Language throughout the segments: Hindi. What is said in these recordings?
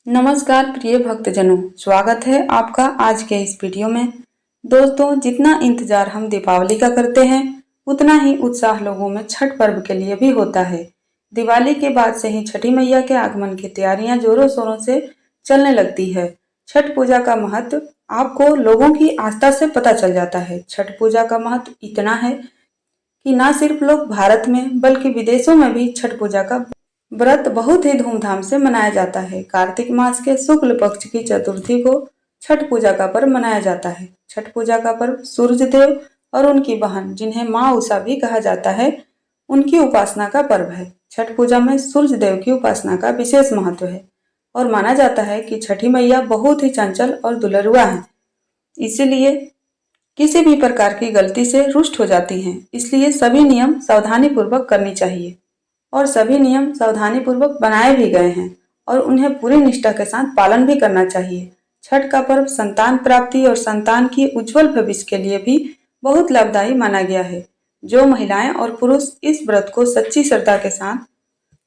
नमस्कार प्रिय भक्तजनों, स्वागत है आपका आज के इस वीडियो में। दोस्तों, जितना इंतजार हम दीपावली का करते हैं उतना ही उत्साह लोगों में छठ पर्व के लिए भी होता है। दिवाली के बाद से ही छठी मैया के आगमन की तैयारियां जोरों शोरों से चलने लगती है। छठ पूजा का महत्व आपको लोगों की आस्था से पता चल जाता है। छठ पूजा का महत्व इतना है कि न सिर्फ लोग भारत में बल्कि विदेशों में भी छठ पूजा का व्रत बहुत ही धूमधाम से मनाया जाता है। कार्तिक मास के शुक्ल पक्ष की चतुर्थी को छठ पूजा का पर्व मनाया जाता है। छठ पूजा का पर्व सूर्य देव और उनकी बहन, जिन्हें माँ उषा भी कहा जाता है, उनकी उपासना का पर्व है। छठ पूजा में सूर्य देव की उपासना का विशेष महत्व है और माना जाता है कि छठी मैया बहुत ही चंचल और दुलरुआ है, इसीलिए किसी भी प्रकार की गलती से रुष्ट हो जाती हैं। इसलिए सभी नियम सावधानी पूर्वक करनी चाहिए और सभी नियम सावधानी पूर्वक बनाए भी गए हैं और उन्हें पूरी निष्ठा के साथ पालन भी करना चाहिए। छठ का पर्व संतान प्राप्ति और संतान की उज्जवल भविष्य के लिए भी बहुत लाभदायी माना गया है। जो महिलाएं और पुरुष इस व्रत को सच्ची श्रद्धा के साथ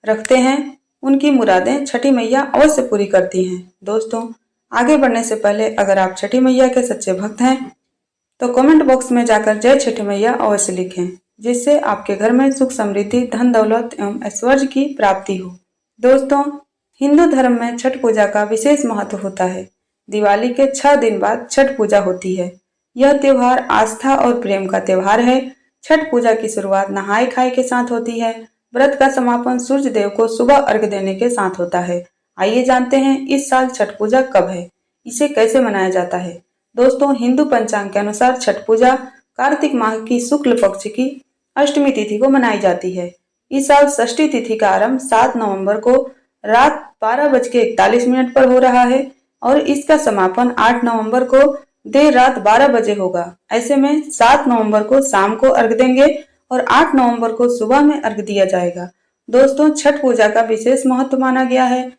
रखते हैं, उनकी मुरादें छठी मैया अवश्य पूरी करती हैं। दोस्तों, आगे बढ़ने से पहले अगर आप छठी मैया के सच्चे भक्त हैं तो कमेंट बॉक्स में जाकर जय छठी मैया अवश्य लिखें, जिससे आपके घर में सुख समृद्धि, धन दौलत एवं ऐश्वर्य की प्राप्ति हो। दोस्तों, हिंदू धर्म में छठ पूजा का विशेष महत्व होता है। दिवाली के 6 दिन बाद छठ पूजा होती है। यह त्योहार आस्था और प्रेम का त्योहार है। छठ पूजा की शुरुआत नहाय खाए के साथ होती है। व्रत का समापन सूर्य देव को सुबह अर्घ्य देने के साथ होता है। आइए जानते हैं इस साल छठ पूजा कब है, इसे कैसे मनाया जाता है। दोस्तों, हिंदू पंचांग के अनुसार छठ पूजा कार्तिक माह की शुक्ल पक्ष की अष्टमी तिथि को मनाई जाती है। इस साल षष्ठी तिथि का आरंभ 7 नवंबर को रात 12:41 पर हो रहा है और इसका समापन 8 नवंबर को देर रात 12 बजे होगा। ऐसे में 7 नवंबर को शाम को अर्घ देंगे और 8 नवंबर को सुबह में अर्घ दिया जाएगा। दोस्तों, छठ पूजा का विशेष महत्व माना गया है।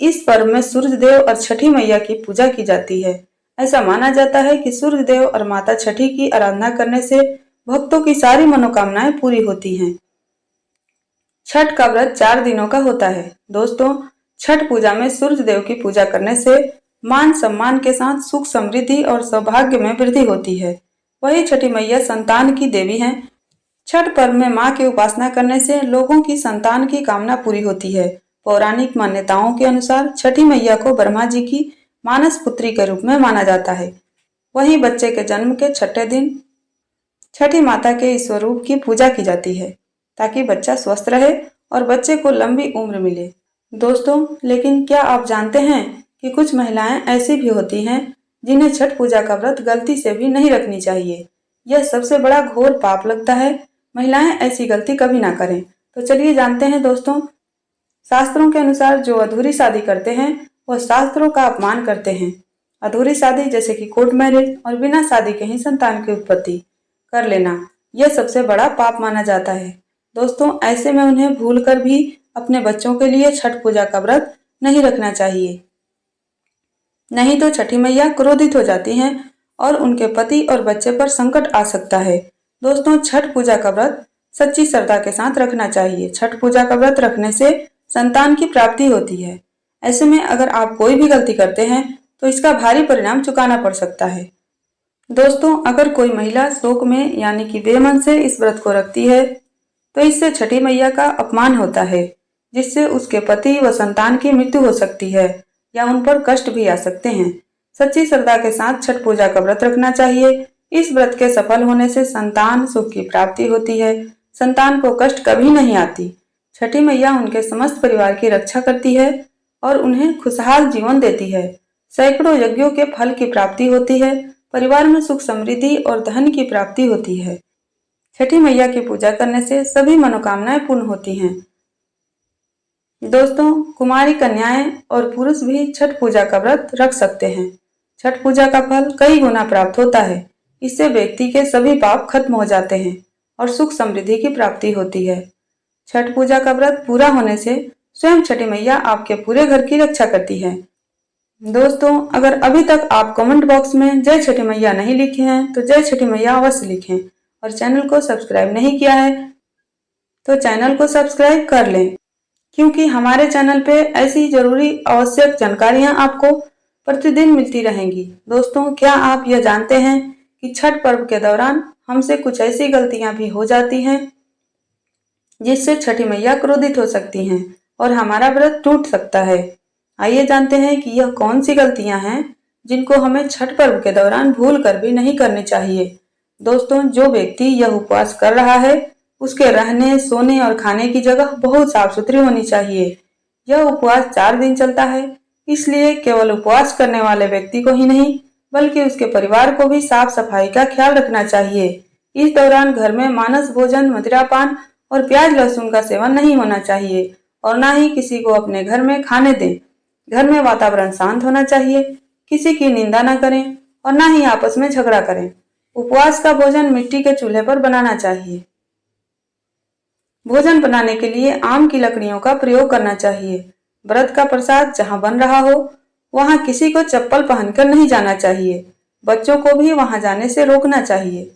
इस पर्व में सूर्य देव और छठी मैया की पूजा की जाती है। ऐसा माना जाता है कि सूर्य देव और माता छठी की आराधना करने से भक्तों की सारी मनोकामनाएं पूरी होती हैं। छठ का व्रत 4 दिनों का होता है। दोस्तों, छठ पूजा में सूर्य देव की पूजा करने से मान सम्मान के साथ सुख समृद्धि और सौभाग्य में वृद्धि होती है। वही छठी मैया संतान की देवी हैं। छठ पर्व में मां की उपासना करने से लोगों की संतान की कामना पूरी होती है। पौराणिक मान्यताओं के अनुसार छठी मैया को ब्रह्मा जी की मानस पुत्री के रूप में माना जाता है। वहीं बच्चे के जन्म के 6ठे दिन छठी माता के स्वरूप की पूजा की जाती है ताकि बच्चा स्वस्थ रहे और बच्चे को लंबी उम्र मिले। दोस्तों, लेकिन क्या आप जानते हैं कि कुछ महिलाएं ऐसी भी होती हैं जिन्हें छठ पूजा का व्रत गलती से भी नहीं रखनी चाहिए। यह सबसे बड़ा घोर पाप लगता है। महिलाएं ऐसी गलती कभी ना करें। तो चलिए जानते हैं दोस्तों, शास्त्रों के अनुसार जो अधूरी शादी करते हैं वह शास्त्रों का अपमान करते हैं। अधूरी शादी जैसे कि कोर्ट मैरिज और बिना शादी के ही संतान की उत्पत्ति कर लेना, यह सबसे बड़ा पाप माना जाता है। दोस्तों, ऐसे में उन्हें भूलकर भी अपने बच्चों के लिए छठ पूजा का व्रत नहीं रखना चाहिए, नहीं तो छठी मैया क्रोधित हो जाती हैं और उनके पति और बच्चे पर संकट आ सकता है। दोस्तों, छठ पूजा का व्रत सच्ची श्रद्धा के साथ रखना चाहिए। छठ पूजा का व्रत रखने से संतान की प्राप्ति होती है। ऐसे में अगर आप कोई भी गलती करते हैं तो इसका भारी परिणाम चुकाना पड़ सकता है। दोस्तों, अगर कोई महिला शोक में यानी कि बेमन से इस व्रत को रखती है तो इससे छठी मैया का अपमान होता है, जिससे उसके पति व संतान की मृत्यु हो सकती है या उन पर कष्ट भी आ सकते हैं। सच्ची श्रद्धा के साथ छठ पूजा का व्रत रखना चाहिए। इस व्रत के सफल होने से संतान सुख की प्राप्ति होती है। संतान को कष्ट कभी नहीं आती। छठी मैया उनके समस्त परिवार की रक्षा करती है और उन्हें खुशहाल जीवन देती है। सैकड़ों यज्ञों के फल की प्राप्ति होती है। परिवार में सुख समृद्धि और धन की प्राप्ति होती है। छठी मैया की पूजा करने से सभी मनोकामनाएं पूर्ण होती हैं। दोस्तों, कुमारी कन्याएं और पुरुष भी छठ पूजा का व्रत रख सकते हैं। छठ पूजा का फल कई गुना प्राप्त होता है। इससे व्यक्ति के सभी पाप खत्म हो जाते हैं और सुख समृद्धि की प्राप्ति होती है। छठ पूजा का व्रत पूरा होने से स्वयं छठी मैया आपके पूरे घर की रक्षा करती है। दोस्तों, अगर अभी तक आप कमेंट बॉक्स में जय छठी मैया नहीं लिखे हैं तो जय छठी मैया अवश्य लिखें और चैनल को सब्सक्राइब नहीं किया है तो चैनल को सब्सक्राइब कर लें। क्योंकि हमारे चैनल पे ऐसी जरूरी आवश्यक जानकारियां आपको प्रतिदिन मिलती रहेंगी। दोस्तों, क्या आप यह जानते हैं कि छठ पर्व के दौरान हमसे कुछ ऐसी गलतियां भी हो जाती हैं जिससे छठी मैया क्रोधित हो सकती हैं और हमारा व्रत टूट सकता है। आइए जानते हैं कि यह कौन सी गलतियां हैं जिनको हमें छठ पर्व के दौरान भूल कर भी नहीं करनी चाहिए। दोस्तों, जो व्यक्ति यह उपवास कर रहा है उसके रहने, सोने और खाने की जगह बहुत साफ सुथरी होनी चाहिए। यह उपवास 4 दिन चलता है, इसलिए केवल उपवास करने वाले व्यक्ति को ही नहीं बल्कि उसके परिवार को भी साफ सफाई का ख्याल रखना चाहिए। इस दौरान घर में मांस भोजन, मदिरापान और प्याज लहसुन का सेवन नहीं होना चाहिए और ना ही किसी को अपने घर में खाने दें। घर में वातावरण शांत होना चाहिए, किसी की निंदा न करें और ना ही आपस में झगड़ा करें। उपवास का भोजन मिट्टी के चूल्हे पर बनाना चाहिए। भोजन बनाने के लिए आम की लकड़ियों का प्रयोग करना चाहिए। व्रत का प्रसाद जहां बन रहा हो वहां किसी को चप्पल पहनकर नहीं जाना चाहिए। बच्चों को भी वहां जाने से रोकना चाहिए।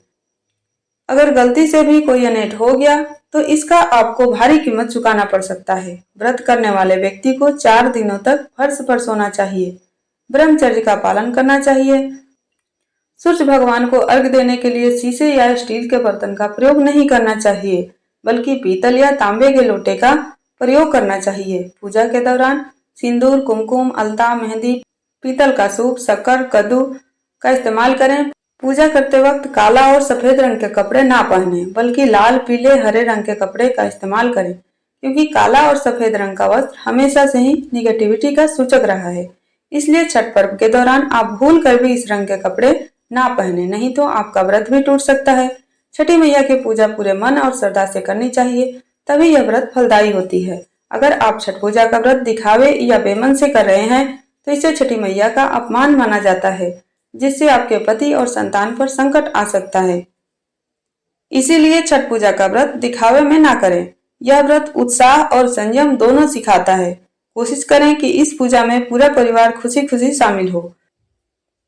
अगर गलती से भी कोई अनैध हो गया तो इसका आपको भारी कीमत चुकाना पड़ सकता है। व्रत करने वाले व्यक्ति को 4 दिनों तक फर्श पर सोना चाहिए। ब्रह्मचर्य का पालन करना चाहिए। सूर्य भगवान को अर्घ्य देने के लिए शीशे या स्टील के बर्तन का प्रयोग नहीं करना चाहिए बल्कि पीतल या तांबे के लोटे का प्रयोग करना चाहिए। पूजा के दौरान सिंदूर, कुमकुम, अलता, मेहंदी, पीतल का सूप, शक्कर, कद्दू का इस्तेमाल करें। पूजा करते वक्त काला और सफेद रंग के कपड़े ना पहने बल्कि लाल, पीले, हरे रंग के कपड़े का इस्तेमाल करें, क्योंकि काला और सफेद रंग का वस्त्र हमेशा से ही निगेटिविटी का सूचक रहा है। इसलिए छठ पर्व के दौरान आप भूल कर भी इस रंग के कपड़े ना पहने, नहीं तो आपका व्रत भी टूट सकता है। छठी मैया की पूजा पूरे मन और श्रद्धा से करनी चाहिए, तभी यह व्रत फलदायी होती है। अगर आप छठ पूजा का व्रत दिखावे या बेमन से कर रहे हैं तो इसे छठी मैया का अपमान माना जाता है, जिससे आपके पति और संतान पर संकट आ सकता है। इसीलिए छठ पूजा का व्रत दिखावे में ना करें। यह व्रत उत्साह और संयम दोनों सिखाता है। कोशिश करें कि इस पूजा में पूरा परिवार खुशी खुशी शामिल हो।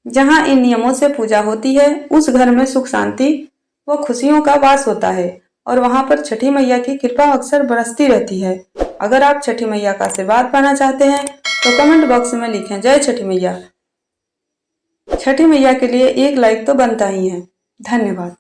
जहां इन नियमों से पूजा होती है उस घर में सुख, शांति व खुशियों का वास होता है और वहां पर छठी मैया की कृपा अक्सर बरसती रहती है। अगर आप छठी मैया का आशीर्वाद पाना चाहते हैं तो कमेंट बॉक्स में लिखें जय छठी मैया। छठी मैया के लिए एक लाइक तो बनता ही है। धन्यवाद।